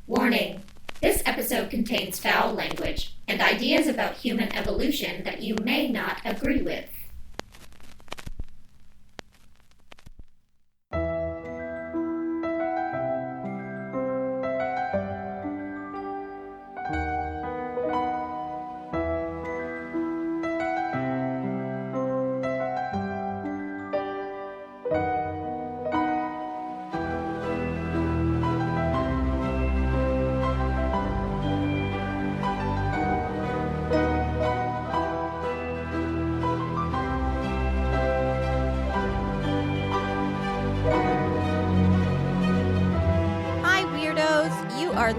Warning! This episode contains foul language and ideas about human evolution that you may not agree with.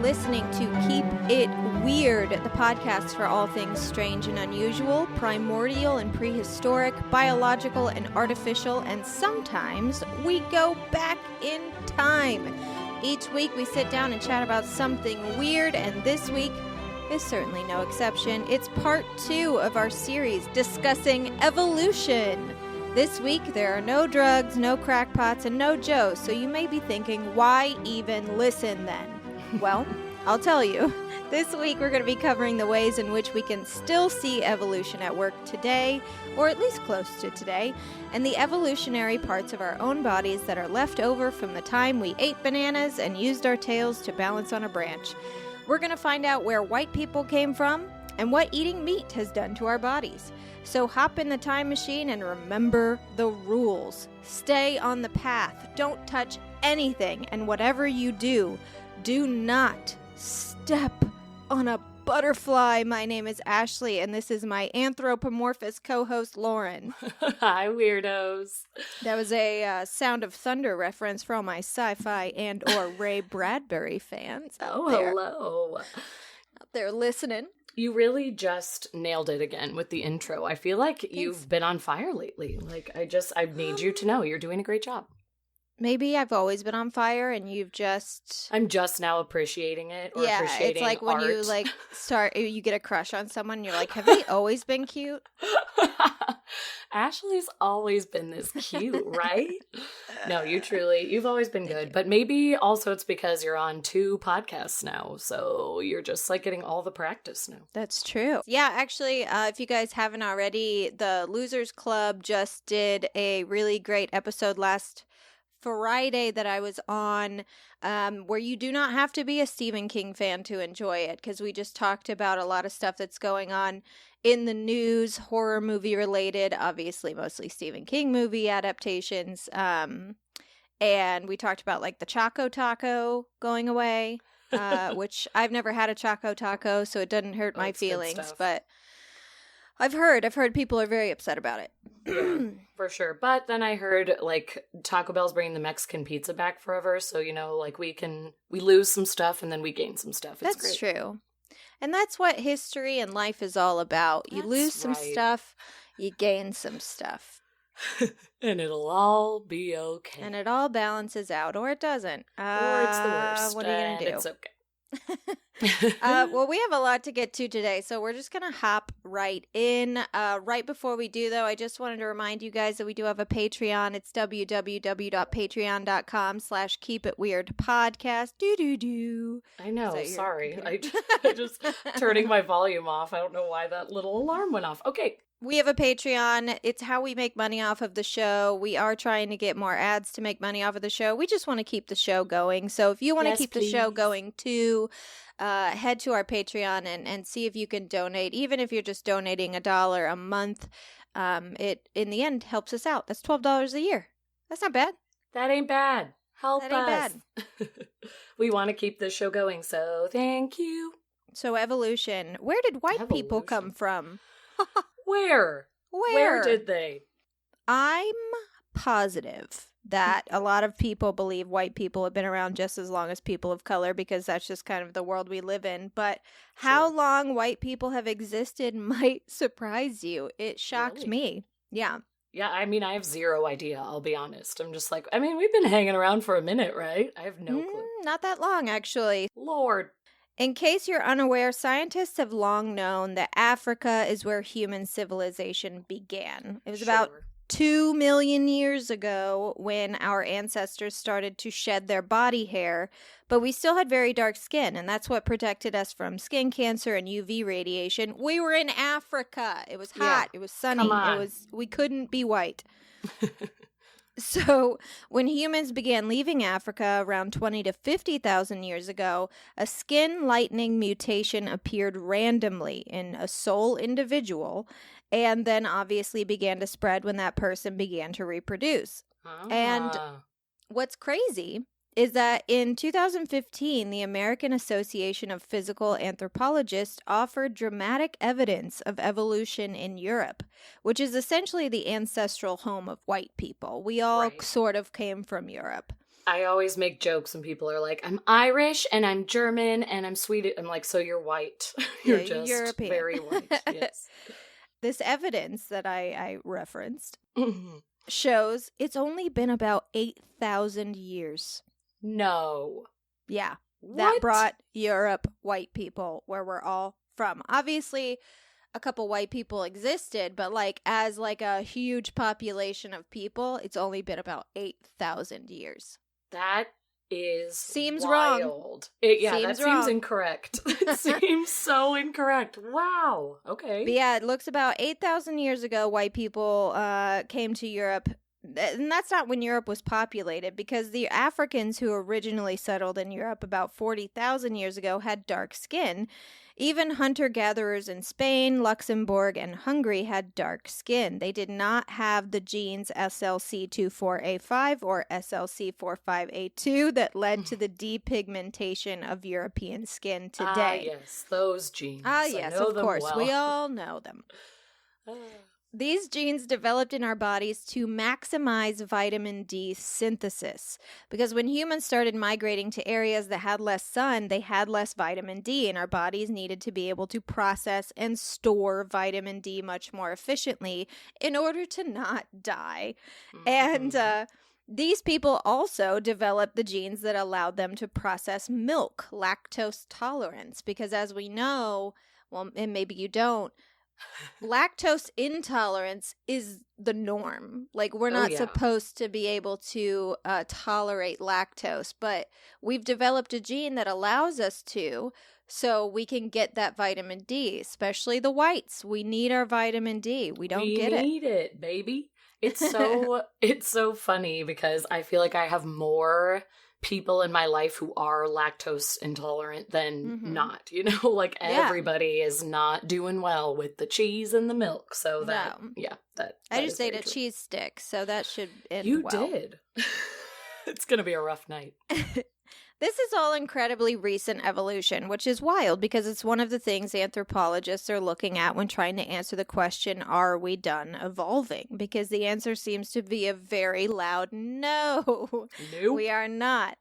Listening to Keep It Weird, the podcast for all things strange and unusual, primordial and prehistoric, biological and artificial, and sometimes we go back in time. Each week we sit down and chat about something weird, and this week is certainly no exception. It's part 2 of our series discussing evolution. This week there are no drugs, no crackpots, and no Joes, so you may be thinking, why even listen then? Well, I'll tell you. This week we're going to be covering the ways in which we can still see evolution at work today, or at least close to today, and the evolutionary parts of our own bodies that are left over from the time we ate bananas and used our tails to balance on a branch. We're going to find out where white people came from and what eating meat has done to our bodies. So hop in the time machine and remember the rules. Stay on the path. Don't touch anything, and whatever you do not step on a butterfly. My name is Ashley, and this is my anthropomorphous co-host, Lauren. Hi, weirdos. That was a Sound of Thunder reference for all my sci-fi and or Ray Bradbury fans Hello. Out there listening. You really just nailed it again with the intro. I feel like Thanks. You've been on fire lately. I need you to know you're doing a great job. Maybe I've always been on fire and you've just... I'm just now appreciating it or yeah, appreciating it's like when art. you get a crush on someone and you're like, have they always been cute? Ashley's always been this cute, right? No, you've always been good. But maybe also it's because you're on 2 podcasts now, so you're just like getting all the practice now. That's true. Yeah, actually, if you guys haven't already, the Losers Club just did a really great episode last Friday that I was on, where you do not have to be a Stephen King fan to enjoy it, because we just talked about a lot of stuff that's going on in the news, horror movie related, obviously mostly Stephen King movie adaptations, and we talked about like the Choco Taco going away, which I've never had a Choco Taco, so it doesn't hurt my feelings, but I've heard people are very upset about it. Yeah, for sure. But then I heard, like, Taco Bell's bringing the Mexican pizza back forever, so, like, we lose some stuff and then we gain some stuff. It's That's great. true. And that's what history and life is all about. You lose some stuff, you gain some stuff. And it'll all be okay. And it all balances out, or it doesn't. Or it's the worst. What are you going to do? It's okay. Well, we have a lot to get to today, so we're just going to hop right in. Right before we do, though, I just wanted to remind you guys that we do have a Patreon. It's www.patreon.com/keepitweirdpodcast. Do. I know, sorry. I just turning my volume off. I don't know why that little alarm went off. Okay. We have a Patreon. It's how we make money off of the show. We are trying to get more ads to make money off of the show. We just want to keep the show going. So if you want to keep the show going too, head to our Patreon and see if you can donate. Even if you're just donating $1 a month, it in the end helps us out. That's $12 a year. That's not bad. That ain't bad. Help that us. Ain't bad. We want to keep this show going, so thank you. So evolution. Where did white people come from? Where did they? I'm positive that a lot of people believe white people have been around just as long as people of color, because that's just kind of the world we live in. But how long white people have existed might surprise you. It shocked me. Yeah. Yeah, I mean, I have zero idea, I'll be honest. I'm just like, we've been hanging around for a minute, right? I have no clue. Not that long, actually. Lord. In case you're unaware, scientists have long known that Africa is where human civilization began. It was about 2 million years ago when our ancestors started to shed their body hair, but we still had very dark skin, and that's what protected us from skin cancer and UV radiation. We were in Africa. It was hot. It was sunny. Come on. We couldn't be white. So, when humans began leaving Africa around 20 to 50,000 years ago, a skin lightening mutation appeared randomly in a sole individual and then obviously began to spread when that person began to reproduce. And what's crazy is that in 2015, the American Association of Physical Anthropologists offered dramatic evidence of evolution in Europe, which is essentially the ancestral home of white people. We all sort of came from Europe. I always make jokes when people are like, I'm Irish and I'm German and I'm Swedish. I'm like, so you're white. You're just European. Very white. Yes. This evidence that I referenced shows it's only been about 8,000 years. No. Yeah. What? That brought Europe white people where we're all from. Obviously, a couple white people existed, but as a huge population of people, it's only been about 8,000 years. That is seems wild. Wrong. That seems incorrect. It seems so incorrect. Wow. Okay. But yeah, it looks about 8,000 years ago, white people came to Europe. And that's not when Europe was populated, because the Africans who originally settled in Europe about 40,000 years ago had dark skin. Even hunter-gatherers in Spain, Luxembourg, and Hungary had dark skin. They did not have the genes SLC24A5 or SLC45A2 that led to the depigmentation of European skin today. Yes, those genes. Yes, of course. Well. We all know them. These genes developed in our bodies to maximize vitamin D synthesis, because when humans started migrating to areas that had less sun, they had less vitamin D, and our bodies needed to be able to process and store vitamin D much more efficiently in order to not die. And these people also developed the genes that allowed them to process milk, lactose tolerance, because as we know, well, and maybe you don't, lactose intolerance is the norm. We're not supposed to be able to tolerate lactose, but we've developed a gene that allows us to, so we can get that vitamin D, especially the whites. We need our vitamin D. We get it. We need it, baby. It's so funny because I feel like I have more people in my life who are lactose intolerant than not, everybody is not doing well with the cheese and the milk, so that I just ate a cheese stick, so that should end you well. Did. It's gonna be a rough night. This is all incredibly recent evolution, which is wild because it's one of the things anthropologists are looking at when trying to answer the question, are we done evolving? Because the answer seems to be a very loud no. Nope. We are not.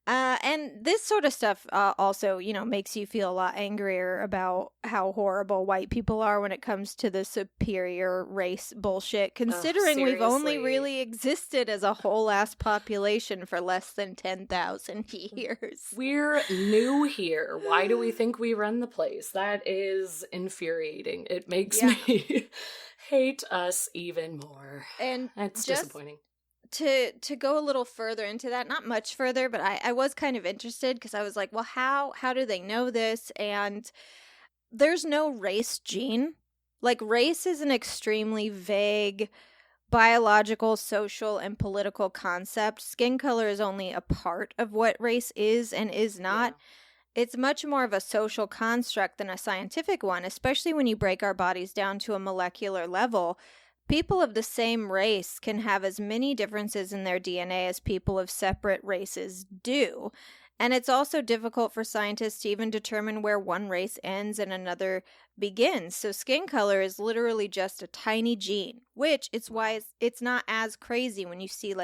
And this sort of stuff also, makes you feel a lot angrier about how horrible white people are when it comes to the superior race bullshit, considering we've only really existed as a whole-ass population for less than 10,000 years. We're new here. Why do we think we run the place? That is infuriating. It makes me hate us even more. And it's disappointing. To go a little further into that, not much further, but I was kind of interested because I was like, well, how do they know this? And there's no race gene. Race is an extremely vague biological, social, and political concept. Skin color is only a part of what race is and is not. Yeah. It's much more of a social construct than a scientific one, especially when you break our bodies down to a molecular level. People of the same race can have as many differences in their DNA as people of separate races do. And it's also difficult for scientists to even determine where one race ends and another begins. So skin color is literally just a tiny gene, which is why it's not as crazy when you see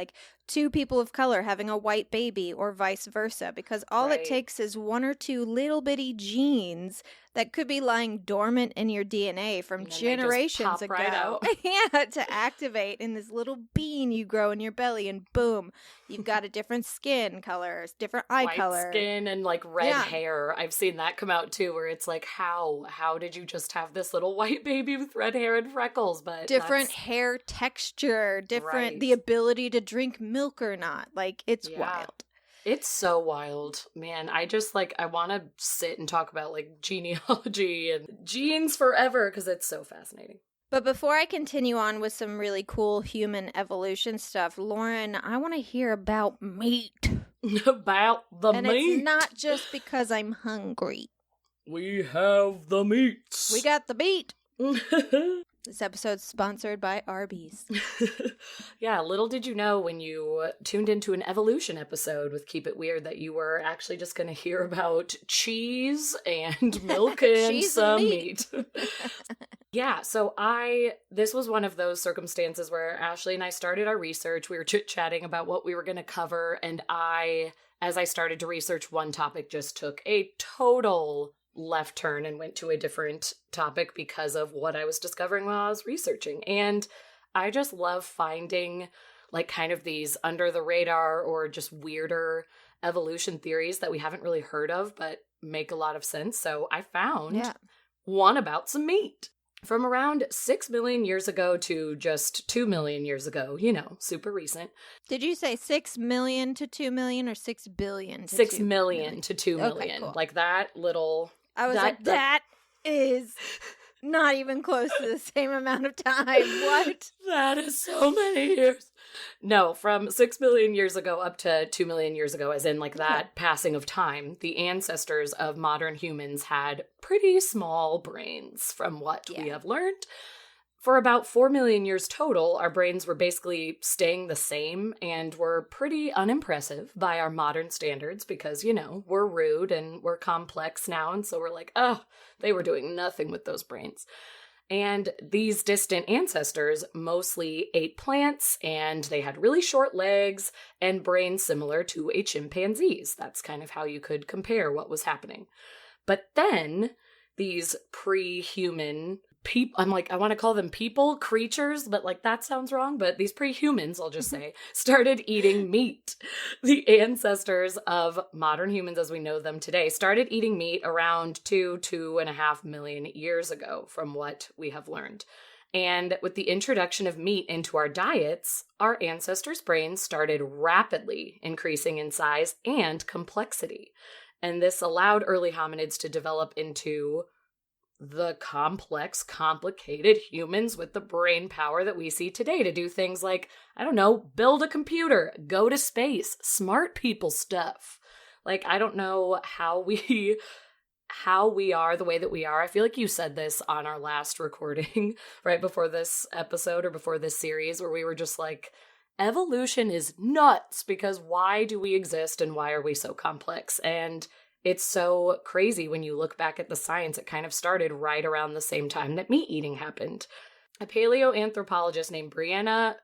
two people of color having a white baby or vice versa, because all it takes is one or two little bitty genes that could be lying dormant in your DNA from generations ago. Right out. To activate in this little bean you grow in your belly, and boom, you've got a different skin color, different eye color. White skin and red hair. I've seen that come out too, where it's how did you you just have this little white baby with red hair and freckles, but different hair texture, different, right. The ability to drink milk or not. Like, it's wild. It's so wild, man. I just, like, I want to sit and talk about, like, genealogy and genes forever because it's so fascinating. But before I continue on with some really cool human evolution stuff, Lauren, I want to hear about meat. About the and meat. And it's not just because I'm hungry. We have the meats. We got the meat. This episode's sponsored by Arby's. Yeah, little did you know when you tuned into an evolution episode with Keep It Weird that you were actually just going to hear about cheese and milk and some meat. Yeah, so this was one of those circumstances where Ashley and I started our research. We were chit-chatting about what we were going to cover, and as I started to research one topic, just took a total left turn and went to a different topic because of what I was discovering while I was researching. And I just love finding like kind of these under the radar or just weirder evolution theories that we haven't really heard of but make a lot of sense. So I found one about some meat. From around 6 million years ago to just 2 million years ago, super recent. Did you say 6 million to 2 million or 6 billion to 6 million to 2 million. Okay, cool. Like that little... I was that is not even close to the same amount of time. What? That is so many years. No, from 6 million years ago up to 2 million years ago, as in like that passing of time, the ancestors of modern humans had pretty small brains from what we have learned. For about 4 million years total, our brains were basically staying the same and were pretty unimpressive by our modern standards because, we're rude and we're complex now. And so we're like, oh, they were doing nothing with those brains. And these distant ancestors mostly ate plants and they had really short legs and brains similar to a chimpanzee's. That's kind of how you could compare what was happening. But then these pre-human people, I want to call them people, creatures, but like that sounds wrong, but these pre-humans, I'll just say, started eating meat. The ancestors of modern humans as we know them today started eating meat around 2.5 million years ago from what we have learned. And with the introduction of meat into our diets, our ancestors' brains started rapidly increasing in size and complexity. And this allowed early hominids to develop into the complex, complicated humans with the brain power that we see today to do things like, build a computer, go to space, smart people stuff. Like, I don't know how we are the way that we are. I feel like you said this on our last recording right before this episode or before this series where we were just like, evolution is nuts because why do we exist and why are we so complex? And it's so crazy when you look back at the science. It kind of started right around the same time that meat eating happened. A paleoanthropologist named Brianna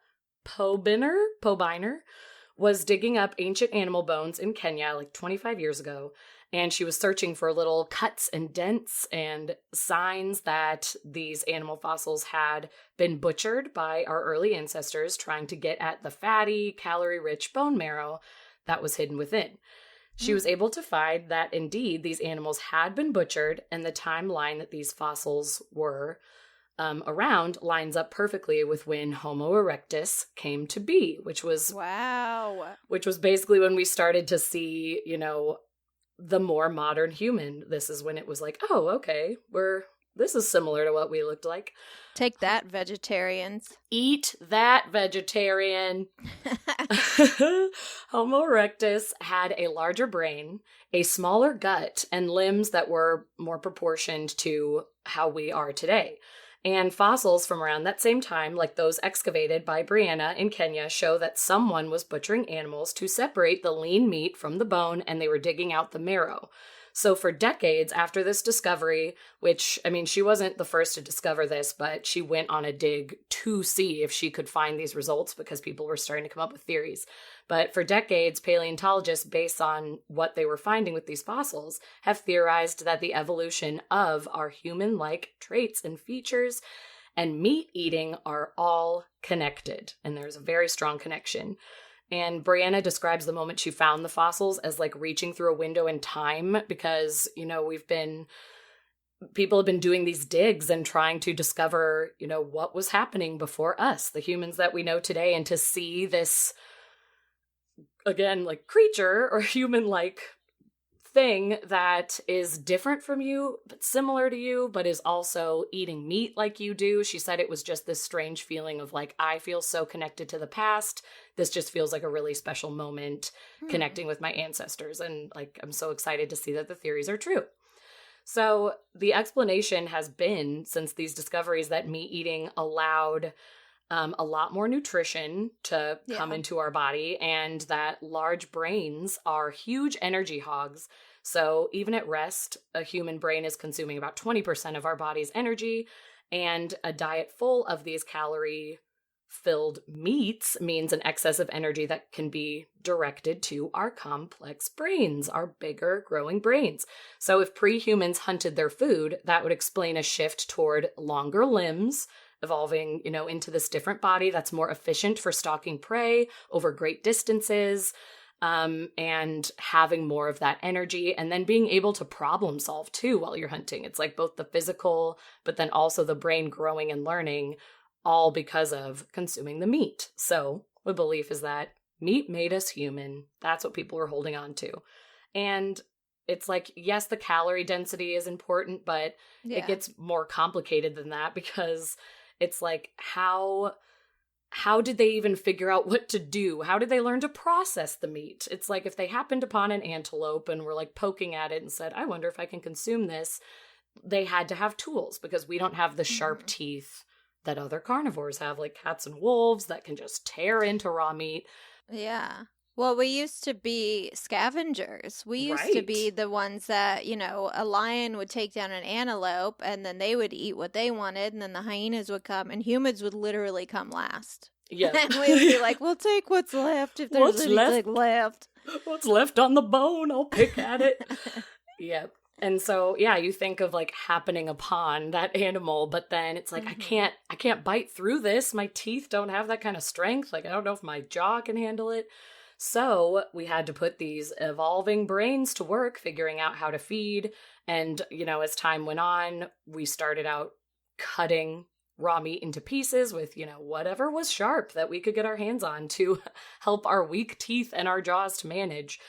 Pobiner was digging up ancient animal bones in Kenya like 25 years ago, and she was searching for little cuts and dents and signs that these animal fossils had been butchered by our early ancestors trying to get at the fatty, calorie-rich bone marrow that was hidden within. She was able to find that indeed these animals had been butchered, and the timeline that these fossils were around lines up perfectly with when Homo erectus came to be, which was basically when we started to see, the more modern human. This is when it was like, oh, okay, this is similar to what we looked like. Take that, vegetarians. Eat that, vegetarian. Homo erectus had a larger brain, a smaller gut, and limbs that were more proportioned to how we are today. And fossils from around that same time, like those excavated by Brianna in Kenya, show that someone was butchering animals to separate the lean meat from the bone, and they were digging out the marrow. So for decades after this discovery, which, she wasn't the first to discover this, but she went on a dig to see if she could find these results because people were starting to come up with theories. But for decades, paleontologists, based on what they were finding with these fossils, have theorized that the evolution of our human-like traits and features and meat eating are all connected. And there's a very strong connection. And Brianna describes the moment she found the fossils as like reaching through a window in time because, we've been people have been doing these digs and trying to discover, what was happening before us, the humans that we know today, and to see this, again, like creature or human-like thing that is different from you, but similar to you, but is also eating meat like you do. She said it was just this strange feeling of like, I feel so connected to the past. This just feels like a really special moment connecting with my ancestors. And like, I'm so excited to see that the theories are true. So the explanation has been, since these discoveries, that meat eating allowed a lot more nutrition to come into our body, and that large brains are huge energy hogs. So even at rest, a human brain is consuming about 20% of our body's energy, and a diet full of these calorie-filled meats means an excess of energy that can be directed to our complex brains, our bigger growing brains. So if pre-humans hunted their food, that would explain a shift toward longer limbs, evolving, into this different body that's more efficient for stalking prey over great distances, and having more of that energy, and then being able to problem solve too while you're hunting. It's like both the physical, but then also the brain growing and learning, all because of consuming the meat. So the belief is that meat made us human. That's what people are holding on to. And it's like, yes, the calorie density is important, but it gets more complicated than that, because it's like, how did they even figure out what to do? How did they learn to process the meat? It's like if they happened upon an antelope and were like poking at it and said, I wonder if I can consume this, they had to have tools, because we don't have the sharp teeth that other carnivores have, like cats and wolves that can just tear into raw meat. Yeah. Well, we used to be scavengers. We used to be the ones that, a lion would take down an antelope and then they would eat what they wanted, and then the hyenas would come, and humans would literally come last. Yeah. And we'd be like, we'll take what's left if there's anything left. What's left on the bone, I'll pick at it. Yep. And so, you think of like happening upon that animal, but then it's like, I can't bite through this. My teeth don't have that kind of strength. Like, I don't know if my jaw can handle it. So we had to put these evolving brains to work, figuring out how to feed. And, as time went on, we started out cutting raw meat into pieces with, whatever was sharp that we could get our hands on to help our weak teeth and our jaws to manage.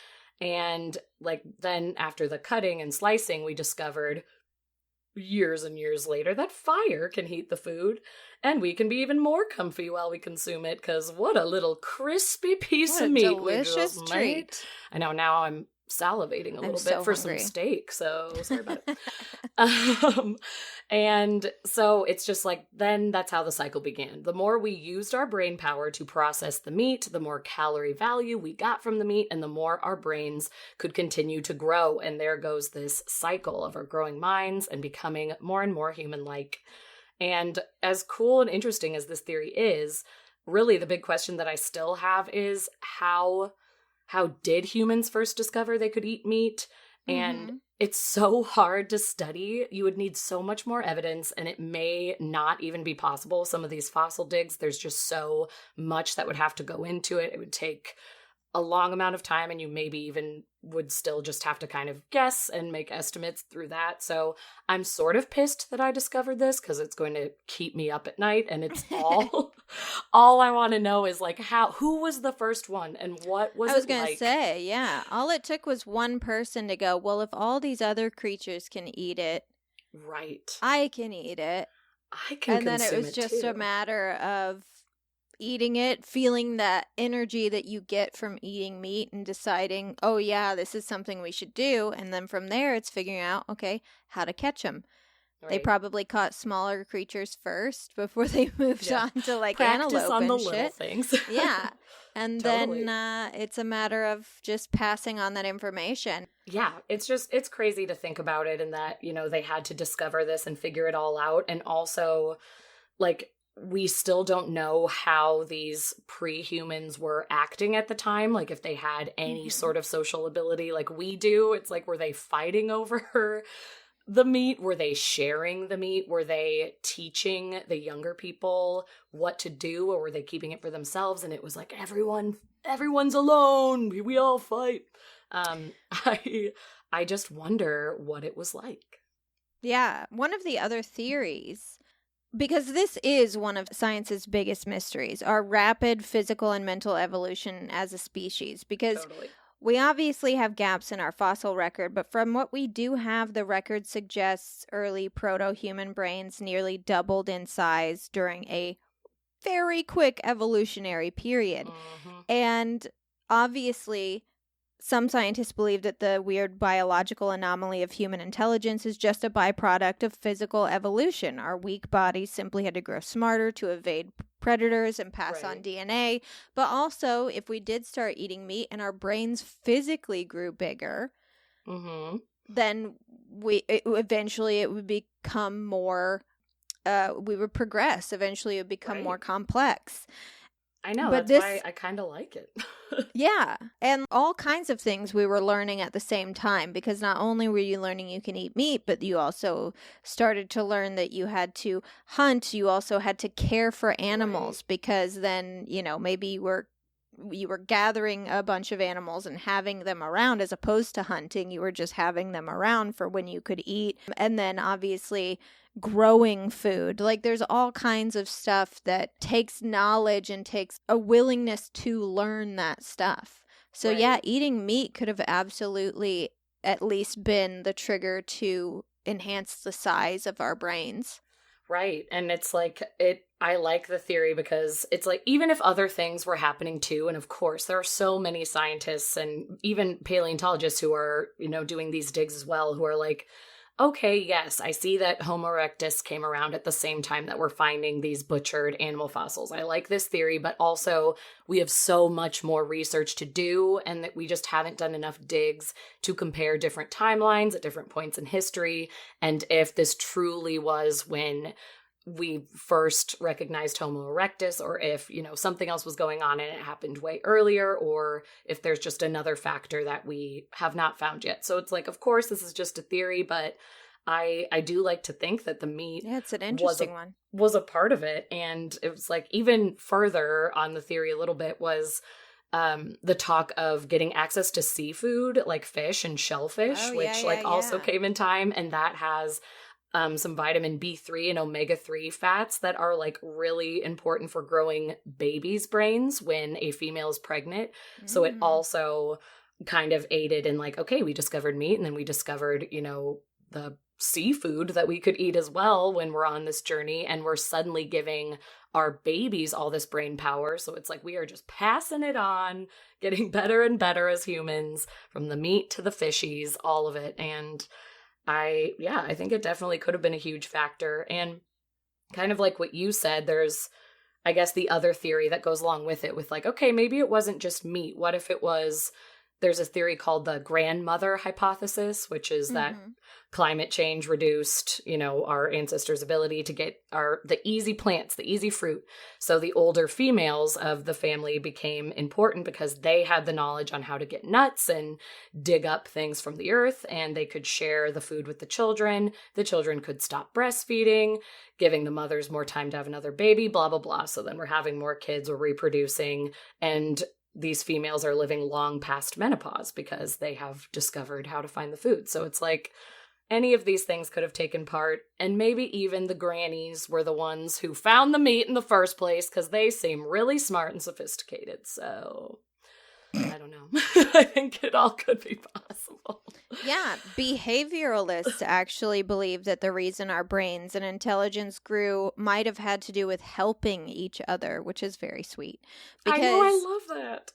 And like, then after the cutting and slicing, we discovered years and years later that fire can heat the food, and we can be even more comfy while we consume it, because what a little crispy piece of meat. Delicious treat. I know, now I'm salivating a little bit for some steak, so sorry about it. And so it's just like, then that's how the cycle began. The more we used our brain power to process the meat, the more calorie value we got from the meat, and the more our brains could continue to grow. And there goes this cycle of our growing minds and becoming more and more human-like. And as cool and interesting as this theory is, really the big question that I still have is, how did humans first discover they could eat meat? And it's so hard to study. You would need so much more evidence, and it may not even be possible. Some of these fossil digs, there's just so much that would have to go into it. It would take a long amount of time, and you maybe even would still just have to kind of guess and make estimates through that. So I'm sort of pissed that I discovered this, because it's going to keep me up at night, and it's all I want to know is like, who was the first one, and what was it like? I was going to say, yeah, all it took was one person to go, well, if all these other creatures can eat it, right, I can eat it. I can and then it was just a matter of eating it, feeling that energy that you get from eating meat, and deciding, oh yeah, this is something we should do. And then from there, it's figuring out, okay, how to catch them. Right. They probably caught smaller creatures first before they moved on to like practice antelope on and the shit. Little things. Yeah. And Totally. then it's a matter of just passing on that information. Yeah, it's crazy to think about it, and that, they had to discover this and figure it all out. And also, like, we still don't know how these pre-humans were acting at the time, like if they had any sort of social ability like we do. It's like, were they fighting over the meat? Were they sharing the meat? Were they teaching the younger people what to do, or were they keeping it for themselves? And it was like, everyone's alone, we all fight. I just wonder what it was like. Yeah. One of the other theories, because this is one of science's biggest mysteries, our rapid physical and mental evolution as a species. Because Totally. we obviously have gaps in our fossil record, but from what we do have, the record suggests early proto-human brains nearly doubled in size during a very quick evolutionary period. Mm-hmm. And obviously, some scientists believe that the weird biological anomaly of human intelligence is just a byproduct of physical evolution. Our weak bodies simply had to grow smarter to evade predators and pass on DNA. But also, if we did start eating meat and our brains physically grew bigger, then eventually it would become more, we would progress. Eventually it would become more complex. I know, but that's why I kind of like it. Yeah, and all kinds of things we were learning at the same time, because not only were you learning you can eat meat, but you also started to learn that you had to hunt. You also had to care for animals, because then, maybe you were gathering a bunch of animals and having them around as opposed to hunting. You were just having them around for when you could eat. And then obviously growing food. Like, there's all kinds of stuff that takes knowledge and takes a willingness to learn that stuff. So yeah, eating meat could have absolutely at least been the trigger to enhance the size of our brains. Right. And it's like, I like the theory because it's like, even if other things were happening too, and of course there are so many scientists and even paleontologists who are, doing these digs as well, who are like, okay, yes, I see that Homo erectus came around at the same time that we're finding these butchered animal fossils. I like this theory, but also we have so much more research to do, and that we just haven't done enough digs to compare different timelines at different points in history. And if this truly was when we first recognized Homo erectus, or if, something else was going on and it happened way earlier, or if there's just another factor that we have not found yet. So it's like, of course, this is just a theory, but I do like to think that the meat it's an interesting one. Was a part of it. And it was like, even further on the theory a little bit was the talk of getting access to seafood, like fish and shellfish, also came in time. And that has some vitamin B3 and omega-3 fats that are like really important for growing babies' brains when a female is pregnant. So it also kind of aided in like, okay, we discovered meat, and then we discovered, the seafood that we could eat as well when we're on this journey, and we're suddenly giving our babies all this brain power. So it's like we are just passing it on, getting better and better as humans, from the meat to the fishies, all of it. And I think it definitely could have been a huge factor. And kind of like what you said, there's, I guess, the other theory that goes along with it, with like, okay, maybe it wasn't just meat. What if it was, there's a theory called the grandmother hypothesis, which is that climate change reduced, our ancestors' ability to get the easy plants, the easy fruit. So the older females of the family became important because they had the knowledge on how to get nuts and dig up things from the earth, and they could share the food with the children. The children could stop breastfeeding, giving the mothers more time to have another baby, blah, blah, blah. So then we're having more kids, we're reproducing, and these females are living long past menopause because they have discovered how to find the food. So it's like any of these things could have taken part, and maybe even the grannies were the ones who found the meat in the first place because they seem really smart and sophisticated. So I don't know. I think it all could be possible. Yeah, behavioralists actually believe that the reason our brains and intelligence grew might have had to do with helping each other, which is very sweet. Because I know, I love that.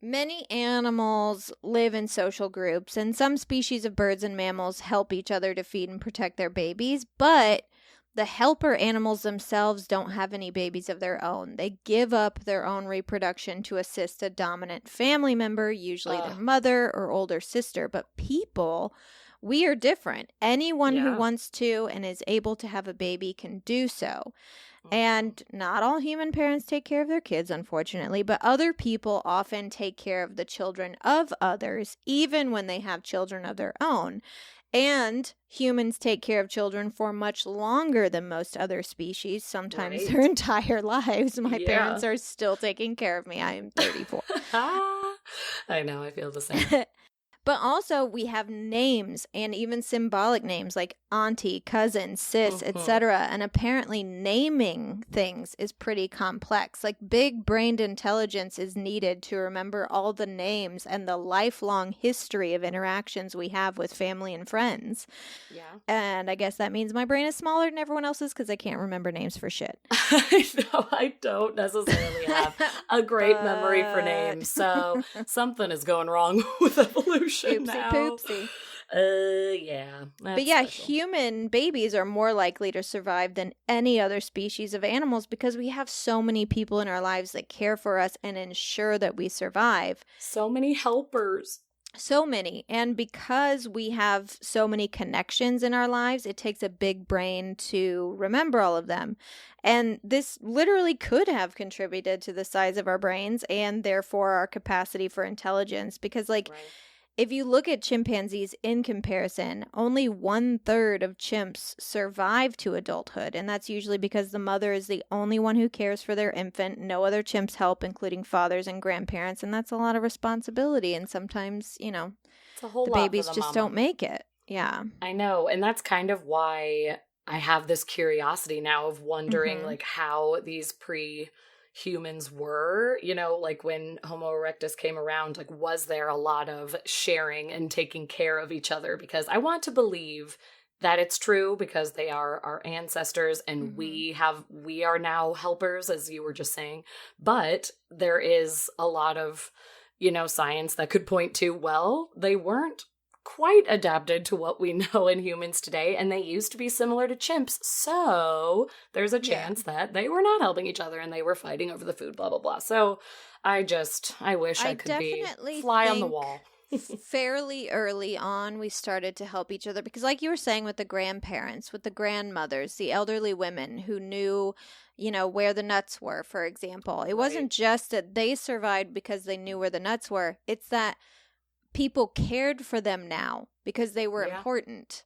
Many animals live in social groups, and some species of birds and mammals help each other to feed and protect their babies, but the helper animals themselves don't have any babies of their own. They give up their own reproduction to assist a dominant family member, usually their mother or older sister. But people, we are different. Anyone who wants to and is able to have a baby can do so. And not all human parents take care of their kids, unfortunately, but other people often take care of the children of others, even when they have children of their own. And humans take care of children for much longer than most other species, sometimes their entire lives. My parents are still taking care of me. I am 34. I know, I feel the same. But also we have names, and even symbolic names like auntie, cousin, sis, etc. And apparently naming things is pretty complex. Like big brained intelligence is needed to remember all the names and the lifelong history of interactions we have with family and friends. Yeah. And I guess that means my brain is smaller than everyone else's because I can't remember names for shit. I know I don't necessarily have a great memory for names, so something is going wrong with evolution now. Poopsie. Yeah. But yeah, special. human babies are more likely to survive than any other species of animals because we have so many people in our lives that care for us and ensure that we survive. So many helpers. So many. And because we have so many connections in our lives, it takes a big brain to remember all of them. And this literally could have contributed to the size of our brains and therefore our capacity for intelligence. Because, like, Right. if you look at chimpanzees in comparison, only 1/3 of chimps survive to adulthood. And that's usually because the mother is the only one who cares for their infant. No other chimps help, including fathers and grandparents. And that's a lot of responsibility. And sometimes, you know, It's a whole the lot babies for the just mama. don't make it. Yeah. I know. And that's kind of why I have this curiosity now of wondering Mhm. like how these humans were, you know, like when Homo erectus came around, like was there a lot of sharing and taking care of each other? Because I want to believe that it's true because they are our ancestors and we are now helpers, as you were just saying. But there is a lot of, you know, science that could point to, well, they weren't quite adapted to what we know in humans today, and they used to be similar to chimps, so there's a chance that they were not helping each other and they were fighting over the food, blah blah blah. So I wish I could be fly on the wall. Fairly early on, we started to help each other because, like you were saying, with the grandparents, with the grandmothers, the elderly women who knew, you know, where the nuts were, for example. It wasn't just that they survived because they knew where the nuts were. It's that people cared for them now because they were important.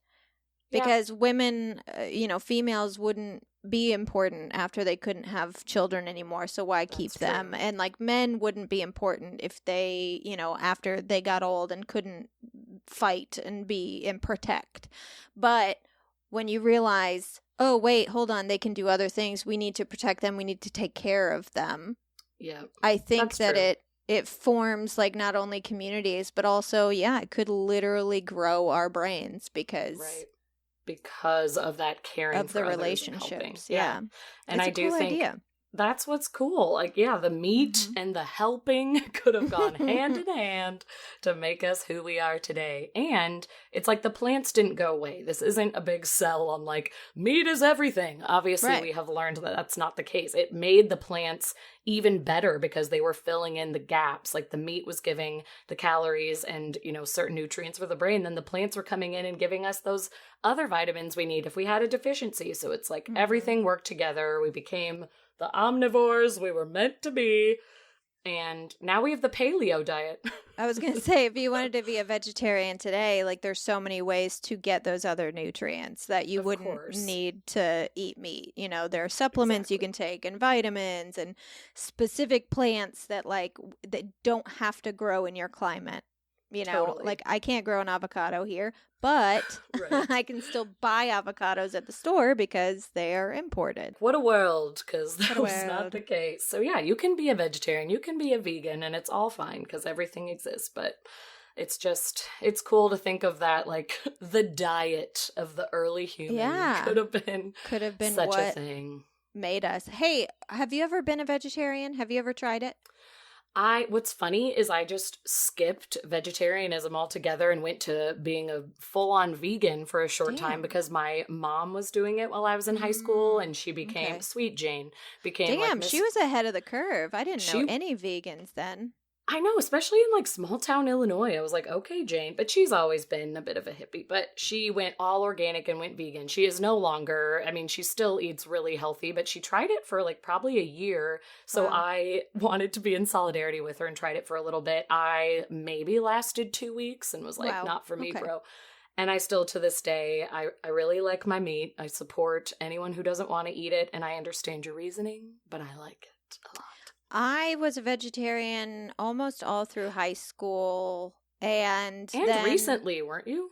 Because women, you know, females wouldn't be important after they couldn't have children anymore. So why keep them? And like men wouldn't be important if they, you know, after they got old and couldn't fight and protect. But when you realize, oh, wait, hold on, they can do other things. We need to protect them. We need to take care of them. Yeah. I think that it forms like not only communities, but also, it could literally grow our brains because of that caring of for the others relationships. and it's I do think idea. That's what's cool. Like, the meat and the helping could have gone hand in hand to make us who we are today. And it's like the plants didn't go away. This isn't a big sell on like meat is everything. Obviously, we have learned that that's not the case. It made the plants even better because they were filling in the gaps. Like the meat was giving the calories and, you know, certain nutrients for the brain. Then the plants were coming in and giving us those other vitamins we need if we had a deficiency. So it's like everything worked together. We became the omnivores we were meant to be. And now we have the paleo diet. I was going to say, if you wanted to be a vegetarian today, like there's so many ways to get those other nutrients that you wouldn't need to eat meat. You know, there are supplements you can take and vitamins and specific plants that that don't have to grow in your climate. You know, like I can't grow an avocado here, but I can still buy avocados at the store because they are imported. What a world, because that was not the case. So you can be a vegetarian, you can be a vegan, and it's all fine because everything exists. But it's cool to think of that, like the diet of the early human could have been such a thing. Made us. Hey, have you ever been a vegetarian? Have you ever tried it? What's funny is I just skipped vegetarianism altogether and went to being a full-on vegan for a short time because my mom was doing it while I was in high school, and she became Sweet Jane. She was ahead of the curve. I didn't know any vegans then. I know, especially in like small town Illinois. I was like, okay, Jane, but she's always been a bit of a hippie, but she went all organic and went vegan. She is no longer, I mean, she still eats really healthy, but she tried it for like probably a year. So I wanted to be in solidarity with her and tried it for a little bit. I maybe lasted 2 weeks and was like, not for me, bro. And I still, to this day, I really like my meat. I support anyone who doesn't want to eat it, and I understand your reasoning, but I like it a lot. I was a vegetarian almost all through high school And then, recently, weren't you?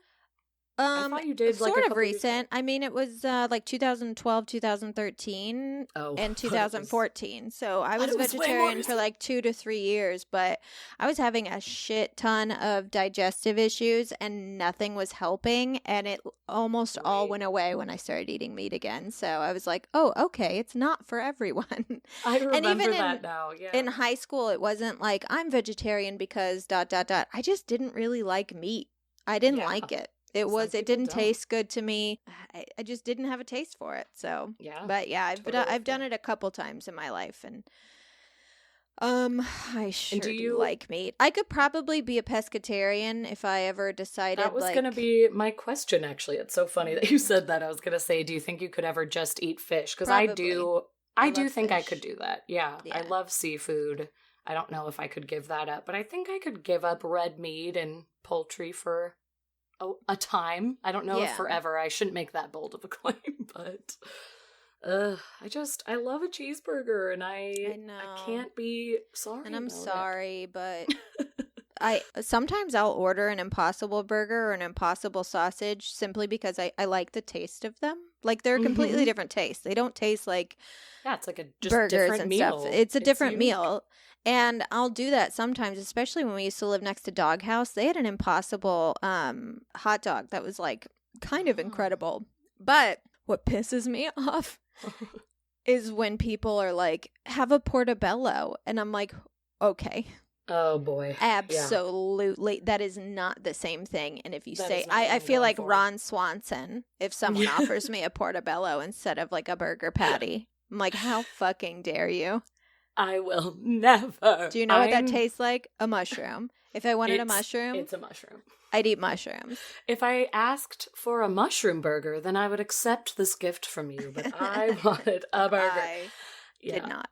I thought you did sort of recent. I mean, it was like 2012, 2013, and 2014. So I was vegetarian for like 2 to 3 years, but I was having a shit ton of digestive issues and nothing was helping. And it almost all went away when I started eating meat again. So I was like, oh, okay, it's not for everyone. I remember that now. Yeah. In high school, it wasn't like I'm vegetarian because ... I just didn't really like meat. I didn't like it. It didn't taste good to me. I just didn't have a taste for it. So, but yeah, I've done it a couple times in my life, and I sure do like meat. I could probably be a pescatarian if I ever decided. That was going to be my question, actually. It's so funny that you said that. I was going to say, do you think you could ever just eat fish? Because I do think I could do that. Yeah, I love seafood. I don't know if I could give that up, but I think I could give up red meat and poultry for a time. I don't know if forever. I shouldn't make that bold of a claim, but I love a cheeseburger, and I can't be sorry. And I'm sorry, but sometimes I'll order an Impossible burger or an Impossible sausage simply because I like the taste of them. Like, they're completely different tastes. They don't taste like it's like a just burgers different and meal. Stuff. It's a different meal. And I'll do that sometimes, especially when we used to live next to Doghouse. They had an Impossible hot dog that was like kind of incredible. But what pisses me off is when people are like, have a portobello. And I'm like, okay. Oh, boy. Absolutely. Yeah. That is not the same thing. And if you say, I feel like Ron Swanson, if someone offers me a portobello instead of like a burger patty, I'm like, how fucking dare you? I will never. Do you know what that tastes like? A mushroom. If I wanted a mushroom, it's a mushroom. I'd eat mushrooms. If I asked for a mushroom burger, then I would accept this gift from you, but I wanted a burger. I did not.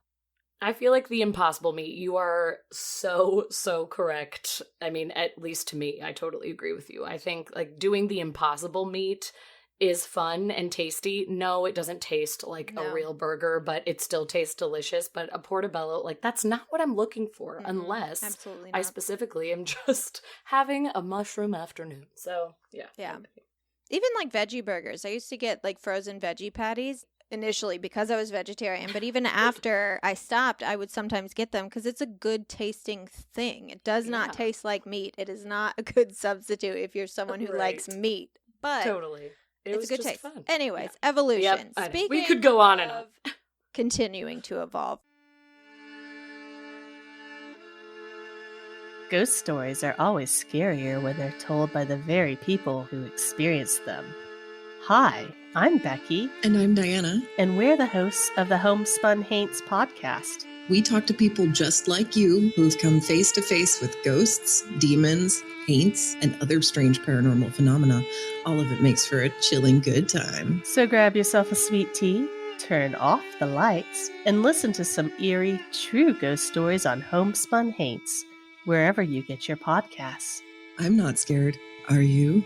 I feel like the Impossible meat, you are so correct. I mean, at least to me, I totally agree with you. I think like doing the Impossible meat is fun and tasty. No, it doesn't taste like a real burger, but it still tastes delicious. But a portobello, like, that's not what I'm looking for unless I specifically am just having a mushroom afternoon. So, yeah. Yeah. Even like veggie burgers. I used to get like frozen veggie patties initially because I was vegetarian. But even after I stopped, I would sometimes get them because it's a good tasting thing. It does not taste like meat. It is not a good substitute if you're someone who likes meat. But totally. It's a good taste. Fun. Anyways, evolution. Yep, Speaking we could go on and on. Continuing to evolve. Ghost stories are always scarier when they're told by the very people who experienced them. Hi, I'm Becky. And I'm Diana. And we're the hosts of the Homespun Haints podcast. We talk to people just like you who've come face to face with ghosts, demons, haints, and other strange paranormal phenomena. All of it makes for a chilling good time. So grab yourself a sweet tea, turn off the lights, and listen to some eerie, true ghost stories on Homespun Haints, wherever you get your podcasts. I'm not scared. Are you?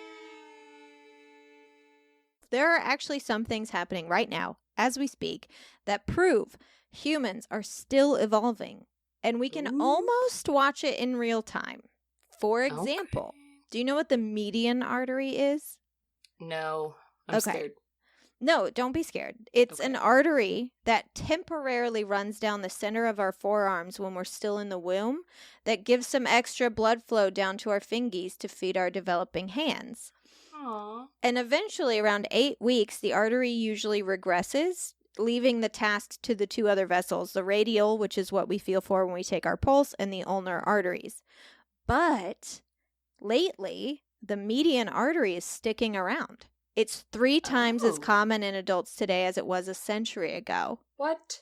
There are actually some things happening right now, as we speak, that prove humans are still evolving, and we can almost watch it in real time. For example, do you know what the median artery is? No, I'm scared. No, don't be scared. It's an artery that temporarily runs down the center of our forearms when we're still in the womb that gives some extra blood flow down to our fingies to feed our developing hands. Aww. And eventually, around 8 weeks, the artery usually regresses, leaving the task to the two other vessels, the radial, which is what we feel for when we take our pulse, and the ulnar arteries. But lately, the median artery is sticking around. It's 3 times as common in adults today as it was a century ago. What?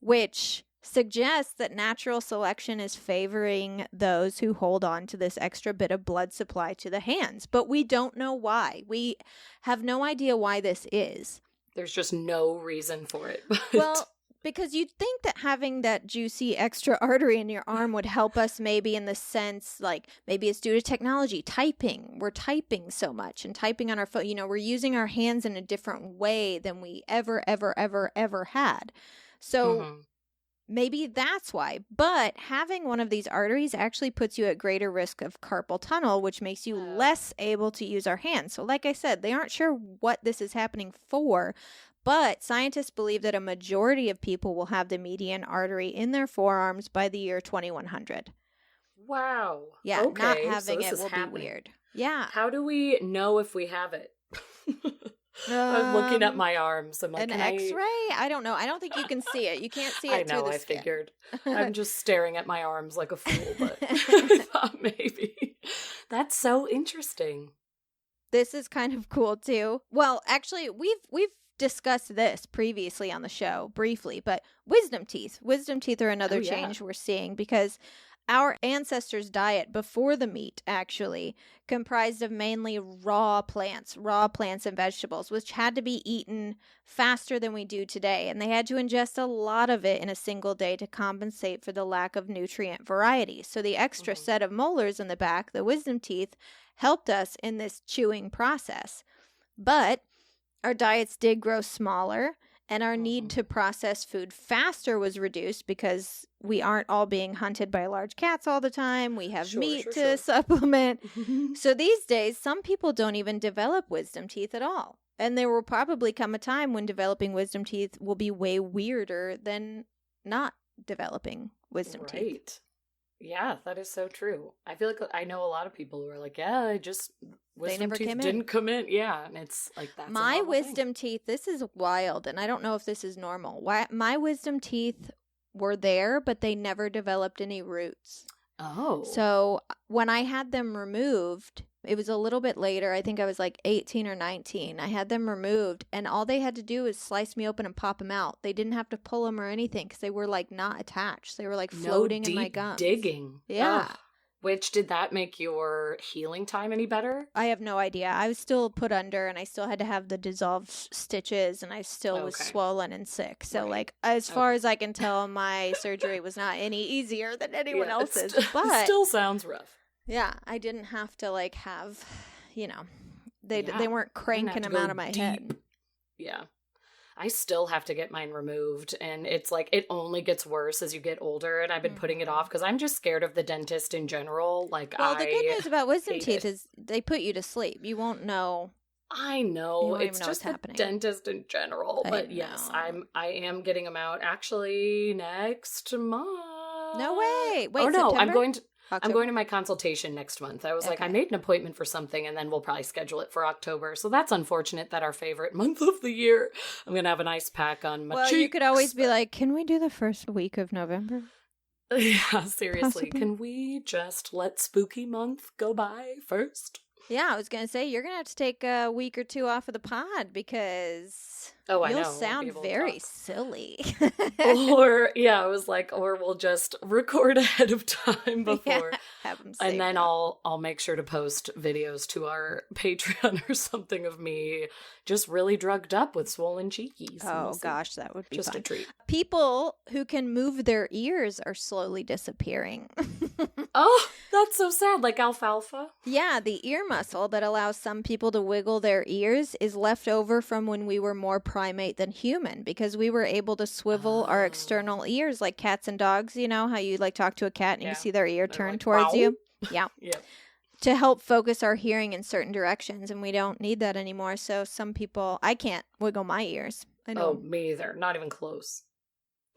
Which suggests that natural selection is favoring those who hold on to this extra bit of blood supply to the hands. But we don't know why. We have no idea why this is. There's just no reason for it. Well, because you'd think that having that juicy extra artery in your arm would help us maybe in the sense, like, maybe it's due to technology, typing. We're typing so much and typing on our phone. You know, we're using our hands in a different way than we ever had. So maybe that's why. But having one of these arteries actually puts you at greater risk of carpal tunnel, which makes you less able to use our hands. So like I said, they aren't sure what this is happening for, but scientists believe that a majority of people will have the median artery in their forearms by the year 2100. Wow. Yeah, okay, not having so it will be weird. Yeah. How do we know if we have it? I'm looking at my arms. I'm like, an X-ray? I don't know. I don't think you can see it. You can't see it through the skin. I figured. I'm just staring at my arms like a fool, but I thought maybe. That's so interesting. This is kind of cool too. Well, actually, we've discussed this previously on the show briefly, but wisdom teeth. Wisdom teeth are another change we're seeing because our ancestors' diet before the meat actually comprised of mainly raw plants and vegetables, which had to be eaten faster than we do today. And they had to ingest a lot of it in a single day to compensate for the lack of nutrient variety. So the extra set of molars in the back, the wisdom teeth, helped us in this chewing process. But our diets did grow smaller, and our need to process food faster was reduced because we aren't all being hunted by large cats all the time. We have meat to supplement. So these days, some people don't even develop wisdom teeth at all. And there will probably come a time when developing wisdom teeth will be way weirder than not developing wisdom teeth. Yeah, that is so true. I feel like I know a lot of people who are like, they never came in. Didn't come in. Yeah, and it's like that's my wisdom teeth. This is wild, and I don't know if this is normal. My wisdom teeth were there, but they never developed any roots. Oh. So when I had them removed, it was a little bit later. I think I was like 18 or 19. I had them removed, and all they had to do was slice me open and pop them out. They didn't have to pull them or anything because they were like not attached. They were like floating in my gums. Digging. Yeah. Ugh. Which, did that make your healing time any better? I have no idea. I was still put under, and I still had to have the dissolved stitches, and I still was swollen and sick. So, like, as far as I can tell, my surgery was not any easier than anyone else's. But it still sounds rough. Yeah, I didn't have to, like, have, they weren't cranking them out of my head. Yeah. I still have to get mine removed, and it's like it only gets worse as you get older, and I've been putting it off because I'm just scared of the dentist in general. Like, well, the good news about wisdom teeth is they put you to sleep. You won't know. I know. It's just the dentist in general. But yes, I am getting them out actually next month. No way. Wait, oh no, September? I'm going to my consultation next month. I was like, I made an appointment for something, and then we'll probably schedule it for October. So that's unfortunate that our favorite month of the year, I'm going to have an ice pack on my cheeks. Well, you could always be like, can we do the first week of November? Yeah, seriously. Possibly. Can we just let spooky month go by first? Yeah, I was going to say, you're going to have to take a week or two off of the pod because you'll sound very silly. Or we'll just record ahead of time before. Yeah, have them and then I'll make sure to post videos to our Patreon or something of me just really drugged up with swollen cheekies. Oh, gosh, that would be just fun. A treat. People who can move their ears are slowly disappearing. Oh, that's so sad. Like alfalfa? Yeah, the ear muscle that allows some people to wiggle their ears is left over from when we were more primate than human because we were able to swivel our external ears like cats and dogs. You know how you like talk to a cat and you see their ear turn towards you? Yeah. Yeah. To help focus our hearing in certain directions, and we don't need that anymore. So some people, I can't wiggle my ears. I know. Oh, me either. Not even close.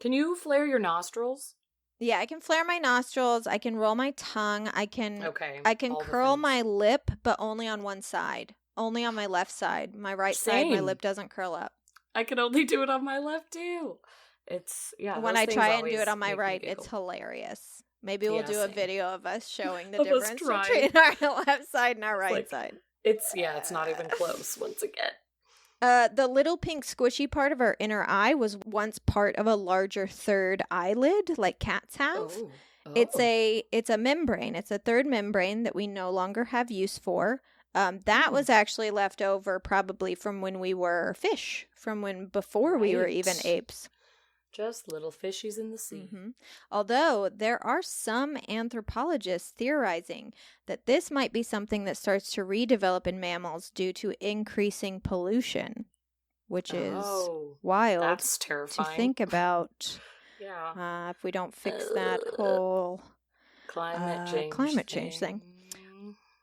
Can you flare your nostrils? Yeah, I can flare my nostrils. I can roll my tongue. I can curl my lip, but only on one side. Only on my left side. My right side, my lip doesn't curl up. I can only do it on my left too. It's when I try and do it on my right, it's hilarious. Maybe we'll do a video of us showing the difference between our left side and our right side. It's not even close once again. The little pink squishy part of our inner eye was once part of a larger third eyelid, like cats have. Oh. It's a membrane. It's a third membrane that we no longer have use for. That was actually left over probably from when we were fish, before we were even apes. Just little fishies in the sea. Mm-hmm. Although there are some anthropologists theorizing that this might be something that starts to redevelop in mammals due to increasing pollution, which is wild. That's terrifying to think about. Yeah. If we don't fix that whole climate change thing.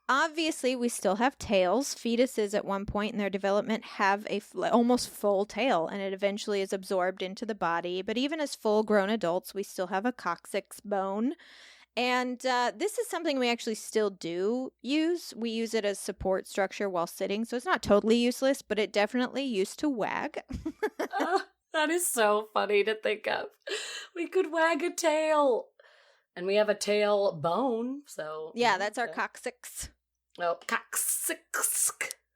Obviously, we still have tails. Fetuses at one point in their development have a almost full tail, and it eventually is absorbed into the body. But even as full-grown adults, we still have a coccyx bone. And this is something we actually still do use. We use it as support structure while sitting, so it's not totally useless, but it definitely used to wag. That is so funny to think of. We could wag a tail. And we have a tail bone, so... Yeah, that's our coccyx. Oh, coccyx.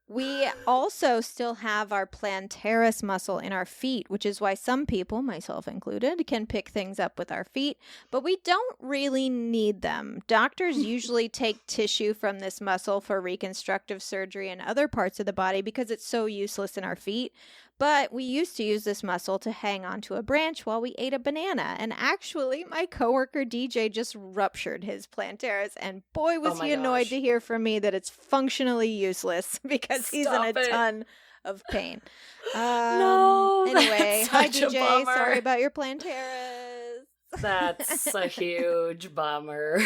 We also still have our plantaris muscle in our feet, which is why some people, myself included, can pick things up with our feet, but we don't really need them. Doctors usually take tissue from this muscle for reconstructive surgery and other parts of the body because it's so useless in our feet. But we used to use this muscle to hang onto a branch while we ate a banana. And actually, my coworker DJ just ruptured his plantaris. And boy, was he annoyed to hear from me that it's functionally useless because he's in a ton of pain. No, anyway, hi DJ. Bummer. Sorry about your plantaris. That's a huge bummer.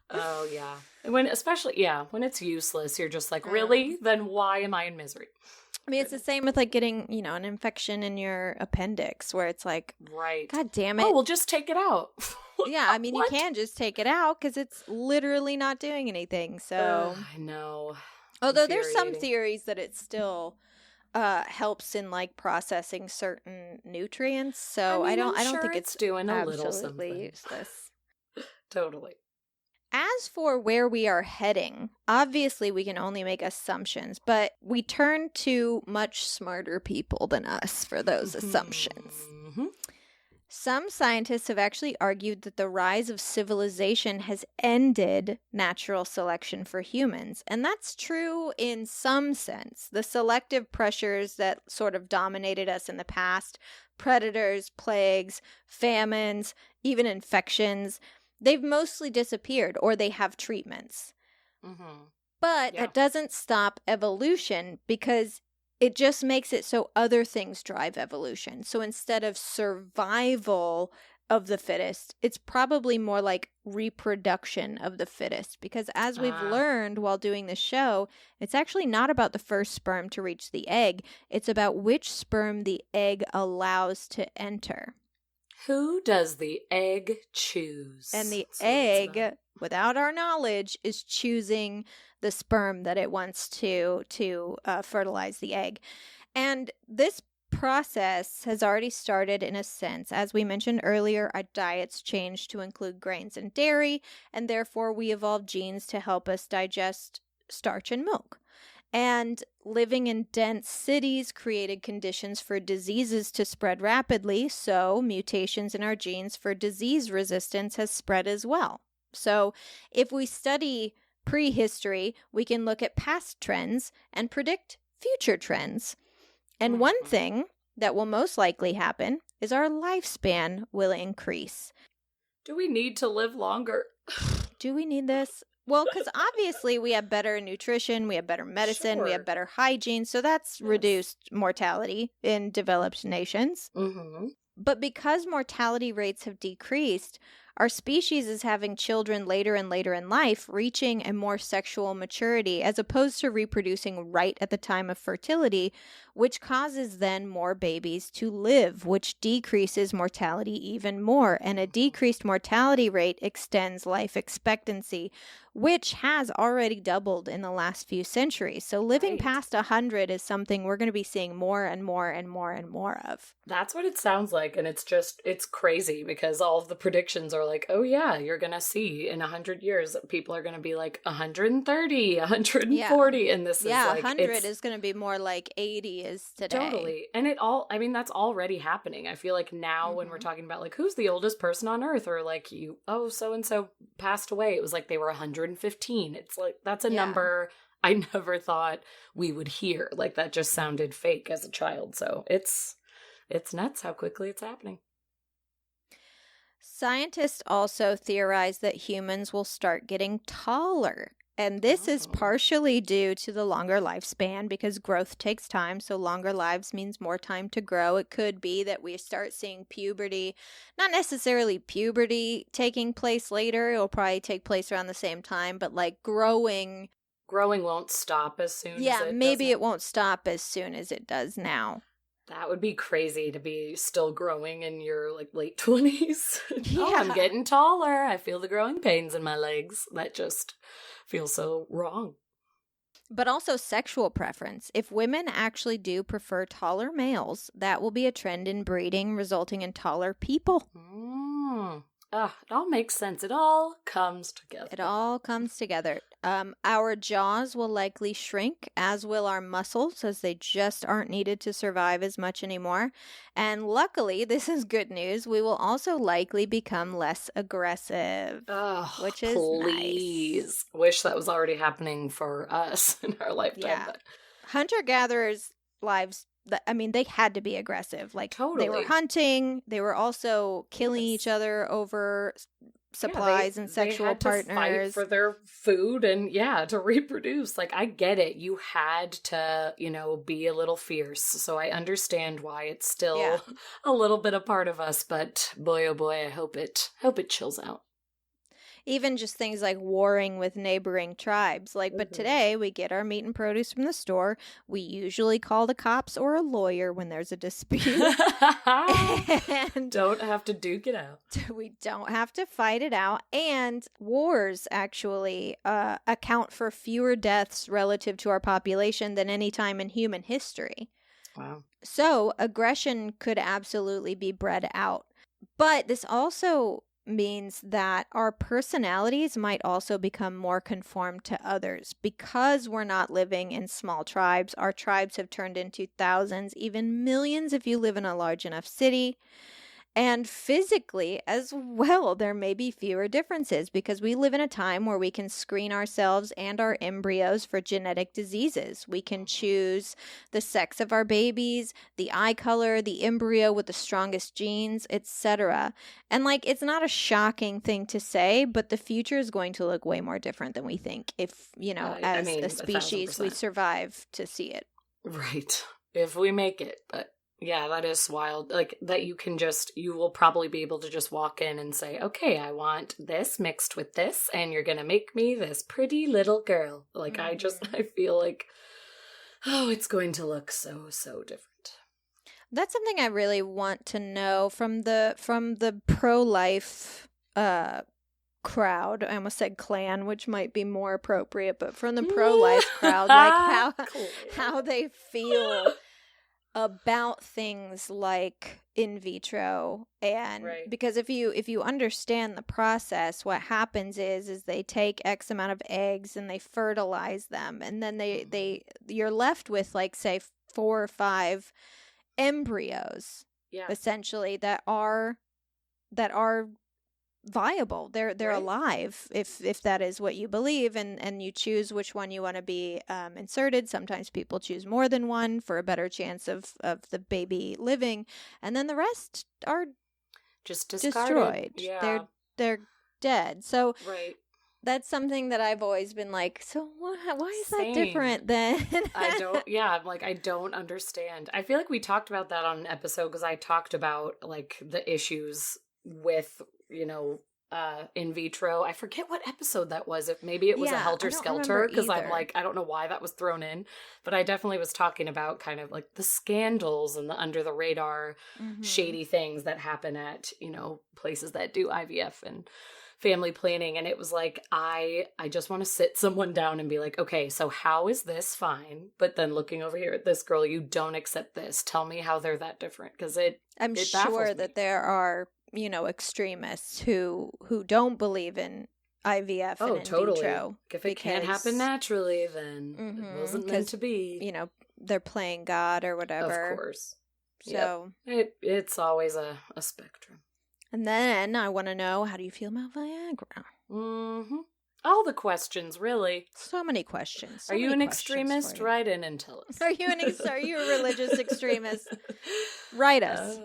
Oh, yeah. When it's useless, you're just like, really? Then why am I in misery? I mean, it's the same with like getting, an infection in your appendix where it's like, right. God damn it. Oh, well, just take it out. Yeah, I mean, you can just take it out because it's literally not doing anything. So I know. Although there's some theories that it still helps in like processing certain nutrients. So I don't think it's doing a little absolutely something. useless. Totally. As for where we are heading, obviously we can only make assumptions, but we turn to much smarter people than us for those assumptions. Mm-hmm. Some scientists have actually argued that the rise of civilization has ended natural selection for humans, and that's true in some sense. The selective pressures that sort of dominated us in the past, predators, plagues, famines, even infections, they've mostly disappeared, or they have treatments. Mm-hmm. But that doesn't stop evolution because it just makes it so other things drive evolution. So instead of survival of the fittest, it's probably more like reproduction of the fittest. Because as we've learned while doing the show, it's actually not about the first sperm to reach the egg. It's about which sperm the egg allows to enter. Who does the egg choose? And the egg, without our knowledge, is choosing the sperm that it wants to fertilize the egg. And this process has already started in a sense. As we mentioned earlier, our diets changed to include grains and dairy, and therefore we evolved genes to help us digest starch and milk. And living in dense cities created conditions for diseases to spread rapidly, so mutations in our genes for disease resistance has spread as well. So if we study prehistory, we can look at past trends and predict future trends. And one thing that will most likely happen is our lifespan will increase. Do we need to live longer? Do we need this? Well, because obviously we have better nutrition, we have better medicine, we have better hygiene, so that's reduced mortality in developed nations. Mm-hmm. But because mortality rates have decreased, our species is having children later and later in life, reaching a more sexual maturity as opposed to reproducing right at the time of fertility, which causes then more babies to live, which decreases mortality even more. And a decreased mortality rate extends life expectancy, which has already doubled in the last few centuries. So living past 100 is something we're going to be seeing more and more and more and more of. That's what it sounds like. And it's crazy because all of the predictions are like, oh yeah, you're going to see in 100 years, people are going to be like 130, 140. And this is like, 100 is going to be more like 80 is today. Totally. And that's already happening. I feel like now when we're talking about like, who's the oldest person on earth, or like so-and-so passed away, it was like they were 115. It's like, that's a number I never thought we would hear. Like that just sounded fake as a child. So it's nuts how quickly it's happening. Scientists also theorize that humans will start getting taller And this is partially due to the longer lifespan because growth takes time. So longer lives means more time to grow. It could be that we start seeing puberty, not necessarily puberty taking place later. It'll probably take place around the same time, but like growing won't stop as soon as it maybe doesn't. it won't stop as soon as it does now. That would be crazy to be still growing in your like late 20s. Oh, I'm getting taller. I feel the growing pains in my legs. That just feels so wrong. But also sexual preference. If women actually do prefer taller males, that will be a trend in breeding, resulting in taller people. It all makes sense. It all comes together. It all comes together. Our jaws will likely shrink, as will our muscles, as they just aren't needed to survive as much anymore. And luckily, this is good news, we will also likely become less aggressive, which is nice. Wish that was already happening for us in our lifetime. Yeah. But... Hunter-gatherers' lives, I mean, they had to be aggressive. Like, totally. They were hunting. They were also killing each other over supplies and sexual they had partners. to fight for their food and to reproduce. Like, I get it. You had to, be a little fierce. So I understand why it's still a little bit a part of us. But boy, oh boy, I hope it chills out. Even just things like warring with neighboring tribes. Like, but today we get our meat and produce from the store. We usually call the cops or a lawyer when there's a dispute. And don't have to duke it out. We don't have to fight it out. And wars actually account for fewer deaths relative to our population than any time in human history. Wow. So aggression could absolutely be bred out. But this also means that our personalities might also become more conformed to others. Because we're not living in small tribes, our tribes have turned into thousands, even millions if you live in a large enough city. And physically as well, there may be fewer differences because we live in a time where we can screen ourselves and our embryos for genetic diseases. We can choose the sex of our babies, the eye color, the embryo with the strongest genes, etc. And it's not a shocking thing to say, but the future is going to look way more different than we think if, as a species, 1,000%. we survive to see it. Right. If we make it, but... yeah, that is wild. Like, that you will probably be able to just walk in and say, okay, I want this mixed with this, and you're going to make me this pretty little girl. Like, I feel like, it's going to look so, so different. That's something I really want to know from the pro-life crowd. I almost said clan, which might be more appropriate, but from the pro-life crowd, like how they feel about things like in vitro. And because if you understand the process, what happens is they take X amount of eggs and they fertilize them, and then you're left with say 4 or 5 embryos essentially that are viable. They're alive if that is what you believe, and you choose which one you want to be inserted. Sometimes people choose more than one for a better chance of the baby living, and then the rest are just discarded. Destroyed. Yeah. They're dead. So that's something that I've always been like, so why is Same. that different then? I don't understand. I feel like we talked about that on an episode because I talked about the issues with in vitro. I forget what episode that was. Maybe it was a Helter Skelter, because I'm I don't know why that was thrown in, but I definitely was talking about kind of the scandals and the under the radar shady things that happen at places that do IVF and family planning. And it was I just want to sit someone down and be like, okay, so how is this fine? But then looking over here at this girl, you don't accept this. Tell me how they're that different, because I'm sure that there are extremists who don't believe in IVF and in vitro. If it can't happen naturally, then it wasn't meant to be. They're playing God or whatever. Of course. So it's always a spectrum. And then I want to know, how do you feel about Viagra? All the questions, really. So many questions. Are you an extremist? Write in and tell us. Are you a religious extremist? Write us.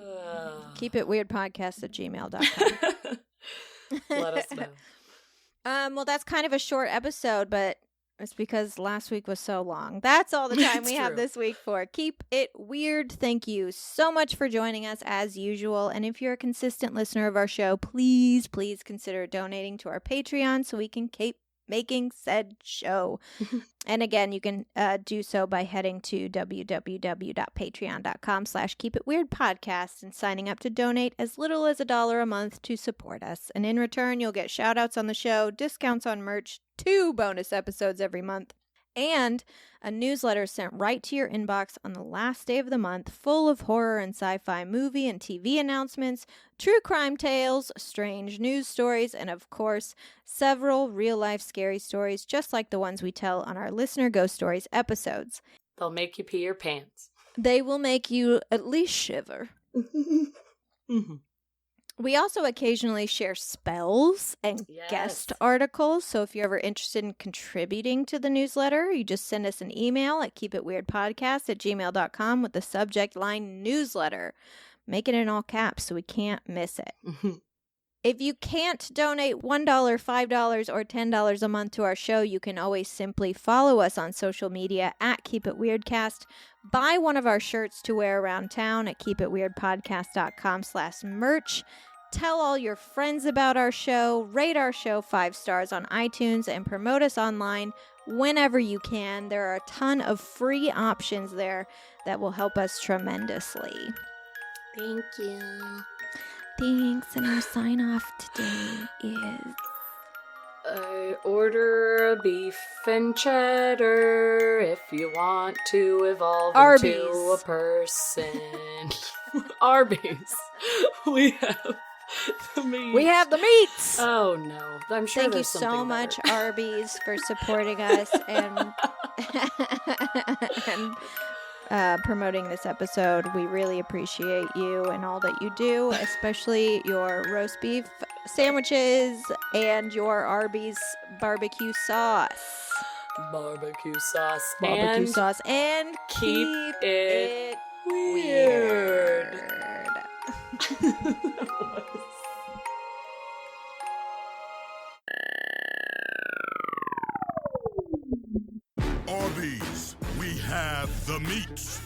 keepitweirdpodcast@gmail.com. Let us know. Well, that's kind of a short episode, but It's because last week was so long. That's all the time we have true. this week for Keep It Weird. Thank you so much for joining us as usual. And if you're a consistent listener of our show, please consider donating to our Patreon so we can keep making said show. And again, you can do so by heading to www.patreon.com/keepitweirdpodcast and signing up to donate as little as $1 a month to support us. And in return, you'll get shout outs on the show, discounts on merch, 2 bonus episodes every month, and a newsletter sent right to your inbox on the last day of the month, full of horror and sci-fi movie and TV announcements, true crime tales, strange news stories, and of course, several real-life scary stories just like the ones we tell on our Listener Ghost Stories episodes. They'll make you pee your pants. They will make you at least shiver. Mm-hmm. We also occasionally share spells and guest articles, so if you're ever interested in contributing to the newsletter, you just send us an email at keepitweirdpodcast@gmail.com with the subject line newsletter. Make it in all caps so we can't miss it. If you can't donate $1, $5, or $10 a month to our show, you can always simply follow us on social media at KeepItWeirdcast. Buy one of our shirts to wear around town at keepitweirdpodcast.com/merch. Tell all your friends about our show, rate our show 5 stars on iTunes, and promote us online whenever you can. There are a ton of free options there that will help us tremendously. Thank you. Thanks, and our sign-off today is... I order beef and cheddar if you want to evolve into a person. Arby's. We have the meat. We have the meats! Oh, no. I'm sure Thank you there's something so much, better. Arby's, for supporting us and promoting this episode. We really appreciate you and all that you do, especially your roast beef sandwiches and your Arby's barbecue sauce. Barbecue sauce. And keep it weird. Arby's, we have the meats.